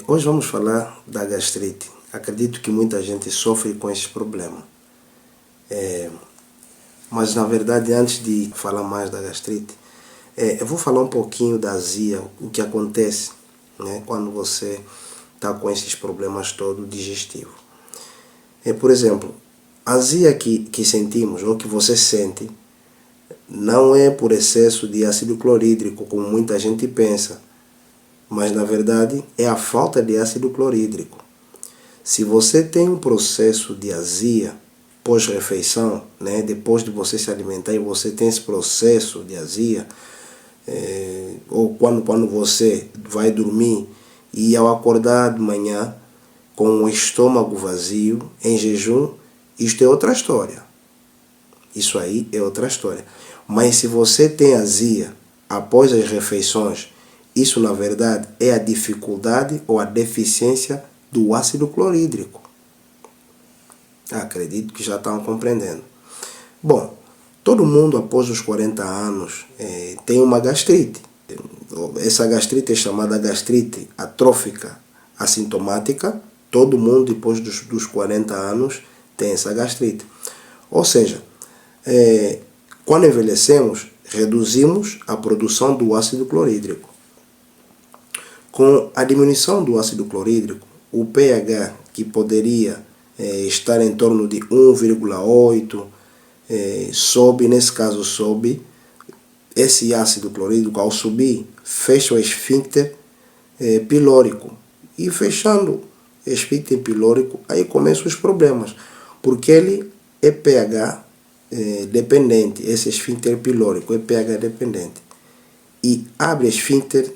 Hoje vamos falar da gastrite. Acredito que muita gente sofre com esse problema. Mas na verdade, antes de falar mais da gastrite, eu vou falar um pouquinho da azia, o que acontece, né, quando você está com esses problemas todos digestivos. Por exemplo, a azia que sentimos ou que você sente não é por excesso de ácido clorídrico, como muita gente pensa, mas na verdade é a falta de ácido clorídrico. Se você tem um processo de azia pós-refeição, né, depois de você se alimentar e você tem esse processo de azia, ou quando você vai dormir e ao acordar de manhã com o estômago vazio, em jejum, isto é outra história. Isso aí é outra história. Mas se você tem azia após as refeições, isso na verdade é a dificuldade ou a deficiência do ácido clorídrico. Acredito que já estão compreendendo. Bom, todo mundo após os 40 anos tem uma gastrite. Essa gastrite é chamada gastrite atrófica assintomática. Todo mundo depois dos 40 anos tem essa gastrite. Ou seja, quando envelhecemos, reduzimos a produção do ácido clorídrico. Com a diminuição do ácido clorídrico, o pH, que poderia estar em torno de 1,8, sobe, nesse caso sobe. Esse ácido clorídrico, ao subir, fecha o esfíncter pilórico. E fechando o esfíncter pilórico, aí começam os problemas, porque ele é pH dependente, esse esfíncter pilórico é pH dependente. E abre esfíncter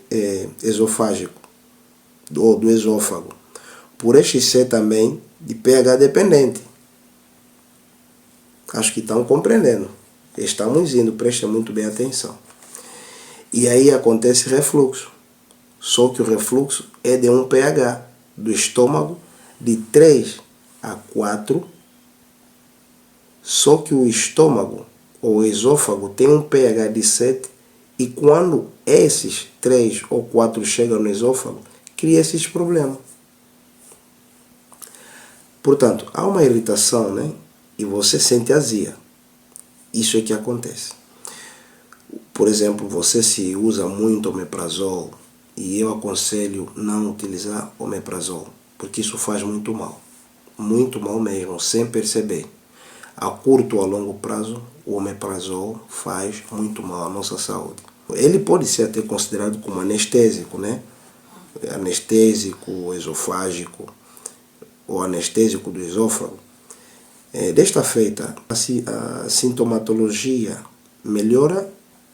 esofágico, ou do esôfago, por este ser também de pH dependente. Acho que estão compreendendo. Estamos indo, prestem muito bem atenção. E aí acontece refluxo. Só que o refluxo é de um pH do estômago de 3 a 4. Só que o estômago ou o esôfago tem um pH de 7. E quando esses 3 ou 4 chegam no esôfago, cria esses problemas. Portanto, há uma irritação, né? E você sente azia. Isso é que acontece. Por exemplo, você se usa muito omeprazol, e eu aconselho não utilizar omeprazol, porque isso faz muito mal mesmo, sem perceber. A curto ou a longo prazo, o omeprazol faz muito mal à nossa saúde. Ele pode ser até considerado como anestésico, né? Anestésico esofágico ou anestésico do esôfago. Desta feita, a sintomatologia melhora,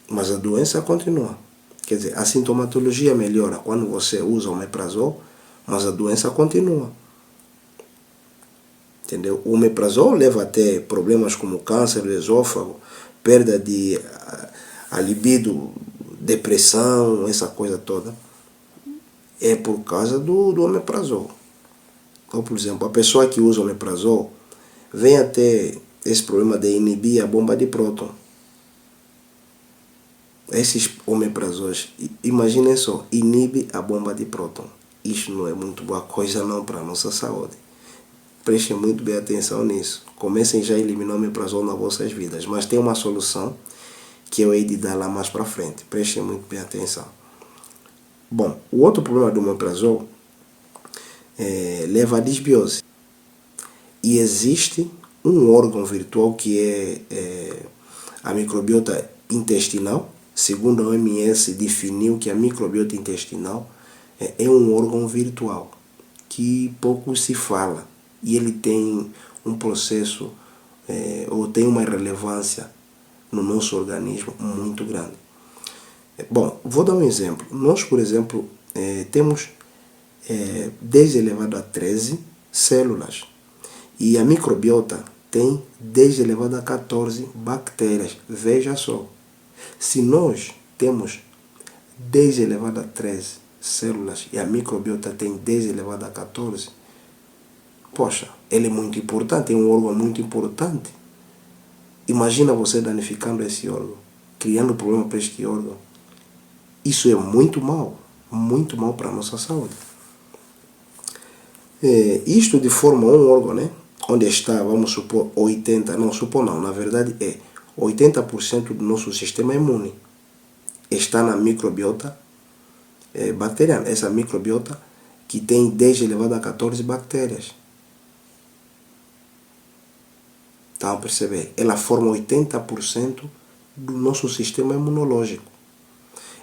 mas a doença continua. Quer dizer, a sintomatologia melhora quando você usa o omeprazol, mas a doença continua. Entendeu? O omeprazol leva até problemas como câncer do esôfago, perda de a libido, depressão, essa coisa toda. É por causa do omeprazol. Ou, por exemplo, a pessoa que usa o omeprazol vem a ter esse problema de inibir a bomba de próton. Esses omeprazóis, imaginem só, inibe a bomba de próton. Isso não é muito boa coisa não para a nossa saúde. Prestem muito bem atenção nisso. Comecem já a eliminar o omeprazol nas vossas vidas. Mas tem uma solução que eu hei de dar lá mais para frente. Prestem muito bem atenção. Bom, o outro problema do omeprazol leva à disbiose. E existe um órgão virtual que é a microbiota intestinal. Segundo a OMS, definiu que a microbiota intestinal é um órgão virtual que pouco se fala. E ele tem um processo, ou tem uma relevância no nosso organismo muito grande. Bom, vou dar um exemplo. Nós, por exemplo, temos 10 elevado a 13 células. E a microbiota tem 10 elevado a 14 bactérias. Veja só. Se nós temos 10 elevado a 13 células e a microbiota tem 10 elevado a 14, poxa, ele é muito importante, é um órgão muito importante. Imagina você danificando esse órgão, criando problema para este órgão. Isso é muito mal para a nossa saúde. Isto de forma um órgão, né? Onde está, vamos supor, 80%, não supor não, na verdade 80% do nosso sistema imune está na microbiota bacteriana. Essa microbiota que tem 10 elevado a 14 bactérias. Estão a perceber? Ela forma 80% do nosso sistema imunológico.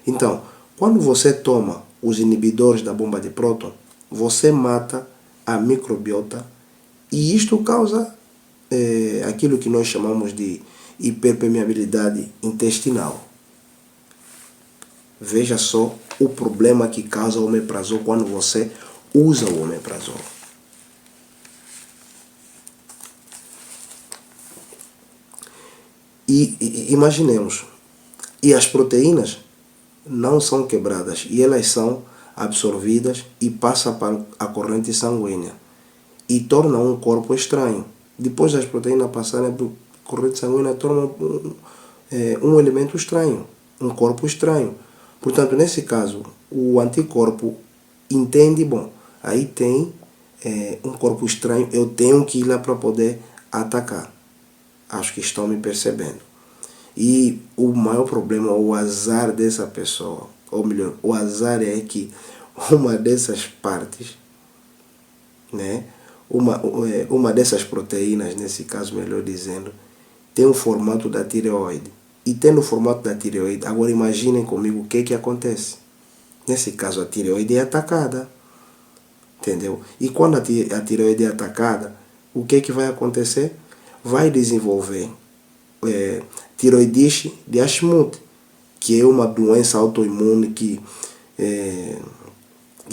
Então, quando você toma os inibidores da bomba de próton, você mata a microbiota e isto causa aquilo que nós chamamos de hiperpermeabilidade intestinal. Veja só o problema que causa o omeprazol quando você usa o omeprazol. E imaginemos, e as proteínas não são quebradas e elas são absorvidas e passam para a corrente sanguínea e tornam um corpo estranho. Depois das proteínas passarem para a corrente sanguínea, tornam um elemento estranho, um corpo estranho. Portanto, nesse caso, o anticorpo entende, bom, aí tem um corpo estranho, eu tenho que ir lá para poder atacar. Acho que estão me percebendo. E o maior problema, o azar dessa pessoa, ou melhor, o azar é que uma dessas partes, né, uma dessas proteínas, nesse caso melhor dizendo, tem o formato da tireoide. E tendo o formato da tireoide, agora imaginem comigo o que acontece. Nesse caso a tireoide é atacada. Entendeu? E quando a tireoide é atacada, o que vai acontecer? Vai desenvolver tireoidite de Hashimoto, que é uma doença autoimune que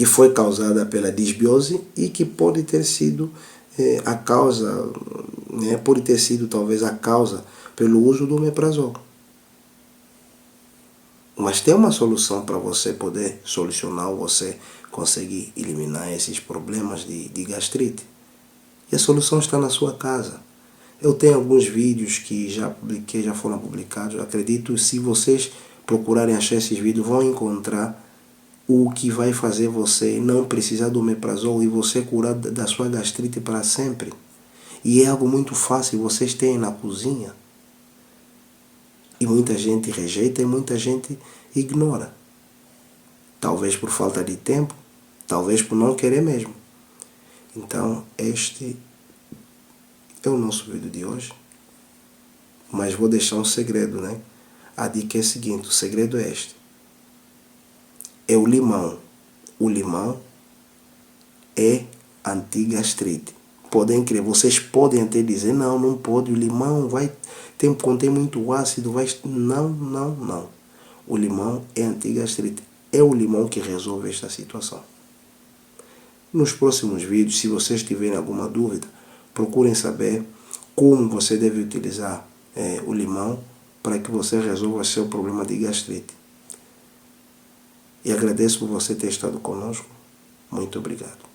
foi causada pela disbiose e que pode ter sido a causa, né, pode ter sido talvez a causa pelo uso do omeprazol. Mas tem uma solução para você poder solucionar ou você conseguir eliminar esses problemas de gastrite. E a solução está na sua casa. Eu tenho alguns vídeos que já publiquei, já foram publicados. Acredito, se vocês procurarem achar esses vídeos, vão encontrar o que vai fazer você não precisar do omeprazol e você curar da sua gastrite para sempre. E é algo muito fácil, vocês têm na cozinha. E muita gente rejeita e muita gente ignora. Talvez por falta de tempo, talvez por não querer mesmo. Então, este é o nosso vídeo de hoje. Mas vou deixar um segredo, né? A dica é a seguinte, o segredo é este. É o limão. O limão é antigastrite. Podem crer, vocês podem até dizer, não pode, o limão contém muito ácido, não. O limão é antigastrite. É o limão que resolve esta situação. Nos próximos vídeos, se vocês tiverem alguma dúvida, procurem saber como você deve utilizar o limão para que você resolva seu problema de gastrite. E agradeço por você ter estado conosco. Muito obrigado.